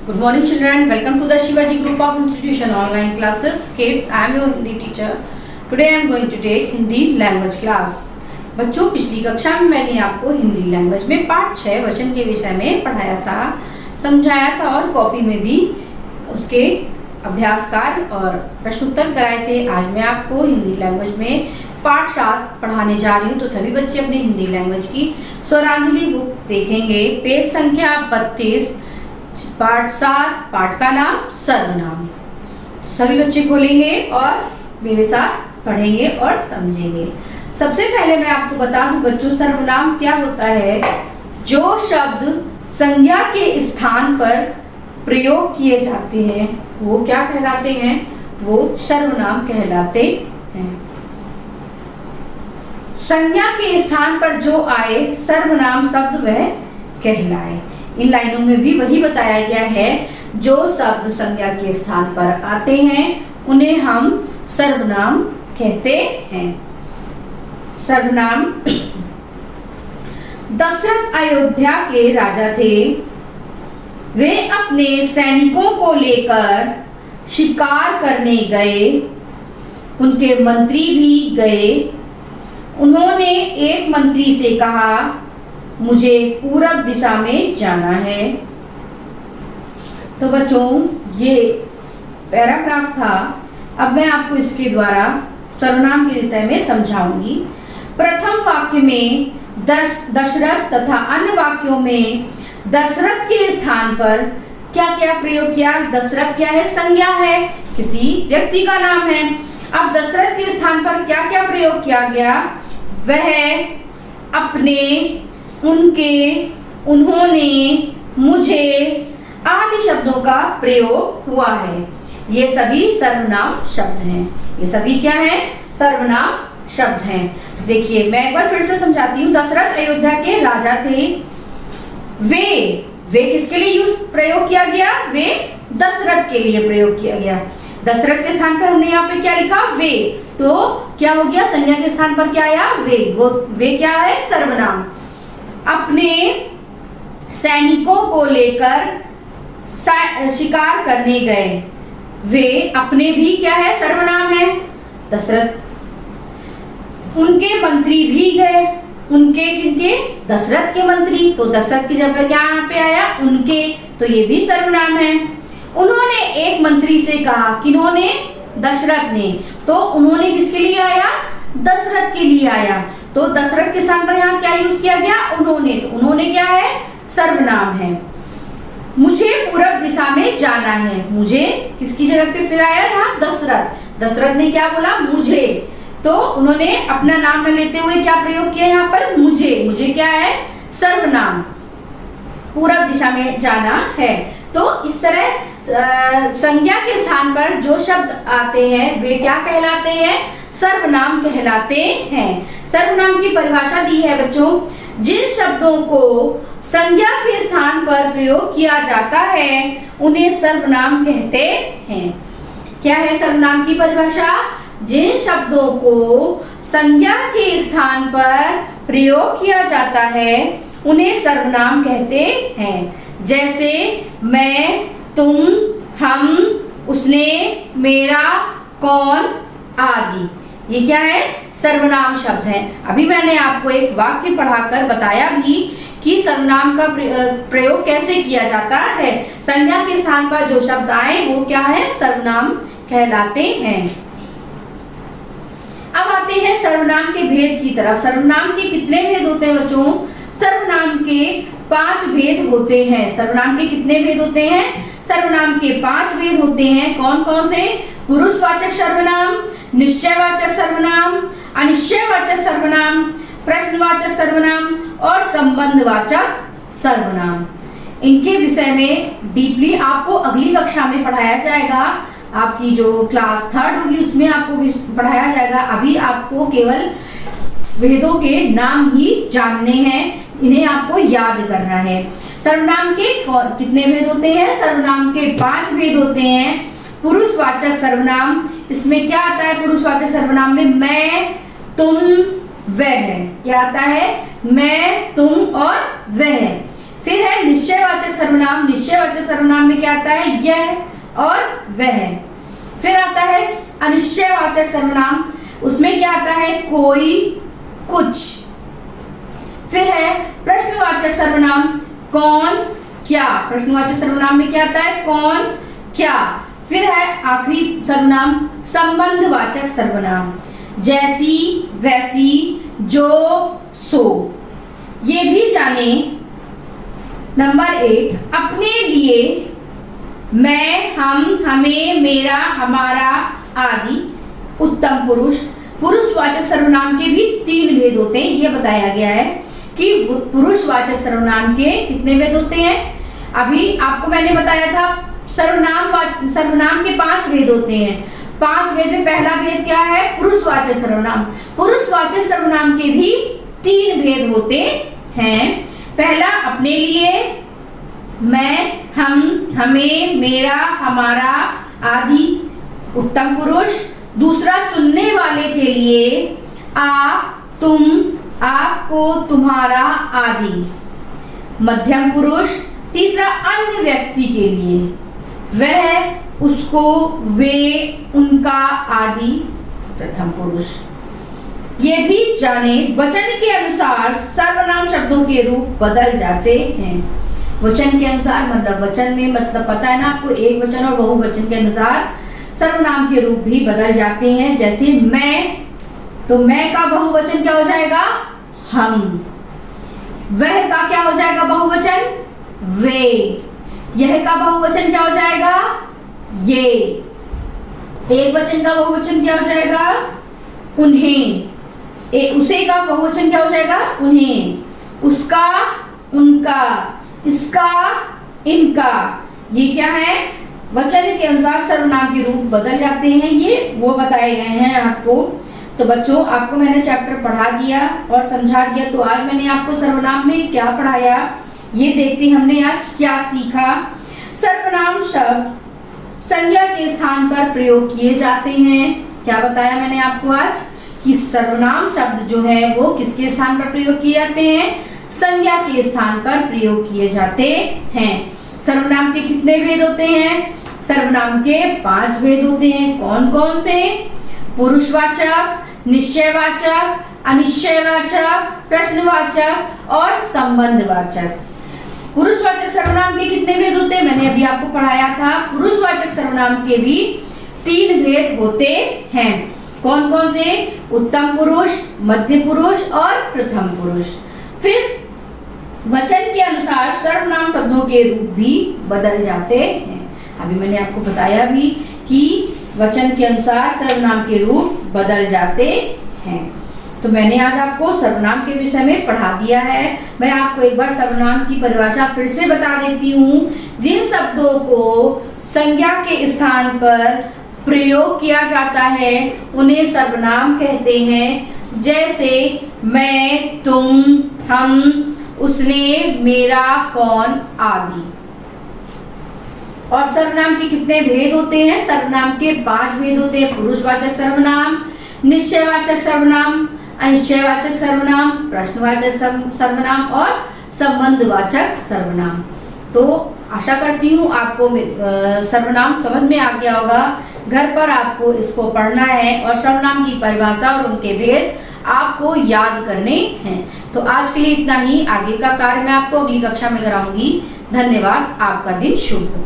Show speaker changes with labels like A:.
A: Good morning children, welcome to the Shivaji Group of Institution online classes. Kids, I am your Hindi teacher. Today I am going to take Hindi language class. बच्चों, पिछली कक्षा में मैंने आपको Hindi language में पाठ 6 वचन के विषय में पढ़ाया था, समझाया था और कॉपी में भी उसके अभ्यास कार्य और प्रश्न उत्तर कराए थे। आज मैं आपको हिंदी लैंग्वेज में पाठ 7 पढ़ाने जा रही हूँ। तो सभी बच्चे अपनी हिंदी लैंग्वेज की स्वरांजलि बुक देखेंगे। पेज संख्या 32, पाठ 7, पाठ का नाम सर्वनाम। सभी बच्चे खोलेंगे और मेरे साथ पढ़ेंगे और समझेंगे। सबसे पहले मैं आपको बता दूं बच्चों, सर्वनाम क्या होता है। जो शब्द संज्ञा के स्थान पर प्रयोग किए जाते हैं वो क्या कहलाते हैं? वो सर्वनाम कहलाते हैं। संज्ञा के स्थान पर जो आए सर्वनाम शब्द वह कहलाए। इन लाइनों में भी वही बताया गया है, जो शब्द संज्ञा के स्थान पर आते हैं उन्हें हम सर्वनाम कहते हैं। सर्वनाम। दशरथ अयोध्या के राजा थे। वे अपने सैनिकों को लेकर शिकार करने गए। उनके मंत्री भी गए। उन्होंने एक मंत्री से कहा, मुझे पूरब दिशा में जाना है। तो बच्चों, ये पैराग्राफ था। अब मैं आपको इसके द्वारा सर्वनाम के विषय में समझाऊंगी। प्रथम वाक्य में दशरथ तथा अन्य वाक्यों में दशरथ के स्थान पर क्या क्या प्रयोग किया? दशरथ क्या है? संज्ञा है, किसी व्यक्ति का नाम है। अब दशरथ के स्थान पर क्या क्या प्रयोग किया गया? वह, अपने, उनके, उन्होंने, मुझे आदि शब्दों का प्रयोग हुआ है। ये सभी सर्वनाम शब्द हैं। ये सभी क्या हैं? सर्वनाम शब्द हैं। देखिए, मैं एक बार फिर से समझाती हूँ। दशरथ अयोध्या के राजा थे। वे किसके लिए प्रयोग किया गया? वे दशरथ के लिए प्रयोग किया गया। दशरथ के स्थान पर हमने यहाँ पे क्या लिखा? वे। तो क्या हो गया? संज्ञा के स्थान पर क्या आया? वे क्या है? सर्वनाम। अपने सैनिकों को लेकर शिकार करने गए। वे, अपने भी क्या है? सर्वनाम है। दशरथ। उनके मंत्री भी गए। उनके किनके? दशरथ के मंत्री। तो दशरथ की जगह क्या यहाँ पे आया? उनके। तो ये भी सर्वनाम है। उन्होंने एक मंत्री से कहा। किन्होंने? दशरथ ने। तो उन्होंने किसके लिए आया? दशरथ के लिए आया। तो दशरथ के स्थान पर यहाँ क्या यूज किया गया? उन्होंने। तो उन्होंने क्या है? सर्वनाम है। मुझे पूरब दिशा में जाना है। मुझे किसकी जगह पे फिर आया? यहाँ दशरथ। दशरथ ने क्या बोला? मुझे। तो उन्होंने अपना नाम न लेते हुए क्या प्रयोग किया यहाँ पर? मुझे। मुझे क्या है? सर्वनाम। पूरब दिशा में जाना है। तो इस तरह संज्ञा के स्थान पर जो शब्द आते हैं वे क्या कहलाते हैं? सर्वनाम कहलाते हैं। सर्वनाम की परिभाषा दी है बच्चों। जिन शब्दों को संज्ञा के स्थान पर प्रयोग किया जाता है उन्हें सर्वनाम कहते हैं। क्या है सर्वनाम की परिभाषा? जिन शब्दों को संज्ञा के स्थान पर प्रयोग किया जाता है उन्हें सर्वनाम कहते हैं। जैसे मैं, तुम, हम, उसने, मेरा, कौन आदि। ये क्या है? सर्वनाम शब्द हैं। अभी मैंने आपको एक वाक्य पढ़ाकर बताया भी कि सर्वनाम का प्रयोग कैसे किया जाता है। संज्ञा के स्थान पर जो शब्द आए वो क्या है? सर्वनाम कहलाते हैं। अब आते हैं सर्वनाम के भेद की तरफ। सर्वनाम के कितने भेद होते हैं बच्चों? सर्वनाम के 5 भेद होते हैं। सर्वनाम के कितने भेद होते हैं? सर्वनाम के 5 भेद होते हैं। कौन कौन से? पुरुषवाचक सर्वनाम, निश्चयवाचक सर्वनाम, अनिश्चयवाचक सर्वनाम, प्रश्नवाचक सर्वनाम और संबंधवाचक सर्वनाम। इनके विषय में डीपली आपको अगली कक्षा में पढ़ाया जाएगा। आपकी जो क्लास 3 होगी उसमें आपको पढ़ाया जाएगा। अभी आपको केवल भेदों के नाम ही जानने हैं, इन्हें आपको याद करना है। सर्वनाम के कितने भेद होते हैं? सर्वनाम के 5 भेद होते हैं। पुरुषवाचक सर्वनाम, इसमें क्या आता है? पुरुषवाचक सर्वनाम में मैं, तुम, वह। क्या आता है? मैं, तुम और वह। फिर है निश्चयवाचक सर्वनाम। निश्चयवाचक सर्वनाम में क्या आता है? यह और वह। फिर आता है अनिश्चयवाचक सर्वनाम, उसमें क्या आता है? कोई, कुछ। फिर है प्रश्नवाचक सर्वनाम, कौन, क्या। प्रश्नवाचक सर्वनाम में क्या आता है? कौन, क्या। फिर है आखिरी सर्वनाम संबंधवाचक सर्वनाम, जैसी, वैसी, जो, सो। ये भी जाने। नंबर 1, अपने लिए मैं, हम, हमें, मेरा, हमारा आदि। उत्तम पुरुष। पुरुषवाचक सर्वनाम के भी 3 भेद होते हैं। ये बताया गया है कि पुरुषवाचक सर्वनाम के कितने भेद होते हैं। अभी आपको मैंने बताया था सर्वनाम के 5 भेद होते हैं। 5 भेद में पहला भेद क्या है? पुरुषवाचक सर्वनाम। पुरुषवाचक सर्वनाम के भी 3 भेद होते हैं। पहला अपने लिए, मैं, हम, हमें, मेरा, हमारा आदि, उत्तम पुरुष। दूसरा सुनने वाले के लिए, आप, तुम, आपको, तुम्हारा आदि, मध्यम पुरुष। तीसरा अन्य व्यक्ति के लिए, वह, उसको, वे, उनका आदि, प्रथम पुरुष। ये भी जाने वचन के अनुसार सर्वनाम शब्दों के रूप बदल जाते हैं। वचन के अनुसार मतलब वचन में मतलब पता है ना आपको, एक वचन और बहुवचन के अनुसार सर्वनाम के रूप भी बदल जाते हैं। जैसे मैं, तो मैं का बहुवचन क्या हो जाएगा? हम। वह का क्या हो जाएगा बहुवचन? वे। यह का बहुवचन क्या हो जाएगा? ये। एक वचन का बहुवचन क्या हो जाएगा? उन्हें। उसे का बहुवचन क्या हो जाएगा? उन्हें। उसका, उनका, इसका, इनका। ये क्या है? वचन के अनुसार सर्वनाम के रूप बदल जाते हैं। ये वो बताए गए हैं आपको। तो बच्चों, आपको मैंने चैप्टर पढ़ा दिया और समझा दिया। तो आज मैंने आपको सर्वनाम में क्या पढ़ाया, ये देखते हमने आज क्या सीखा। सर्वनाम शब्द संज्ञा के स्थान पर प्रयोग किए जाते हैं। क्या बताया मैंने आपको आज कि सर्वनाम शब्द जो है वो किसके स्थान पर प्रयोग किए जाते हैं? संज्ञा के स्थान पर प्रयोग किए जाते हैं। सर्वनाम के कितने भेद होते हैं? सर्वनाम के 5 भेद होते हैं। कौन कौन से? पुरुषवाचक, निश्चयवाचक, अनिश्चयवाचक, प्रश्नवाचक और संबंधवाचक। पुरुषवाचक सर्वनाम के कितने भेद होते हैं? मैंने अभी आपको पढ़ाया था। पुरुषवाचक सर्वनाम के भी 3 भेद होते हैं। कौन कौन से? उत्तम पुरुष, मध्य पुरुष और प्रथम पुरुष। फिर वचन के अनुसार सर्वनाम शब्दों के रूप भी बदल जाते हैं। अभी मैंने आपको बताया भी कि वचन के अनुसार सर्वनाम के रूप बदल जाते हैं। तो मैंने आज आपको सर्वनाम के विषय में पढ़ा दिया है। मैं आपको एक बार सर्वनाम की परिभाषा फिर से बता देती हूँ। जिन शब्दों को संज्ञा के स्थान पर प्रयोग किया जाता है उन्हें सर्वनाम कहते हैं। जैसे मैं, तुम, हम, उसने, मेरा, कौन आदि। और सर्वनाम के कितने भेद होते हैं? सर्वनाम के 5 भेद होते हैं। पुरुषवाचक सर्वनाम, निश्चयवाचक सर्वनाम, अनिश्चयवाचक सर्वनाम, प्रश्नवाचक सर्वनाम और संबंधवाचक सर्वनाम। तो आशा करती हूँ आपको सर्वनाम समझ में आ गया होगा। घर पर आपको इसको पढ़ना है और सर्वनाम की परिभाषा और उनके भेद आपको याद करने हैं। तो आज के लिए इतना ही। आगे का कार्य मैं आपको अगली कक्षा में कराऊंगी। धन्यवाद। आपका दिन शुभ हो।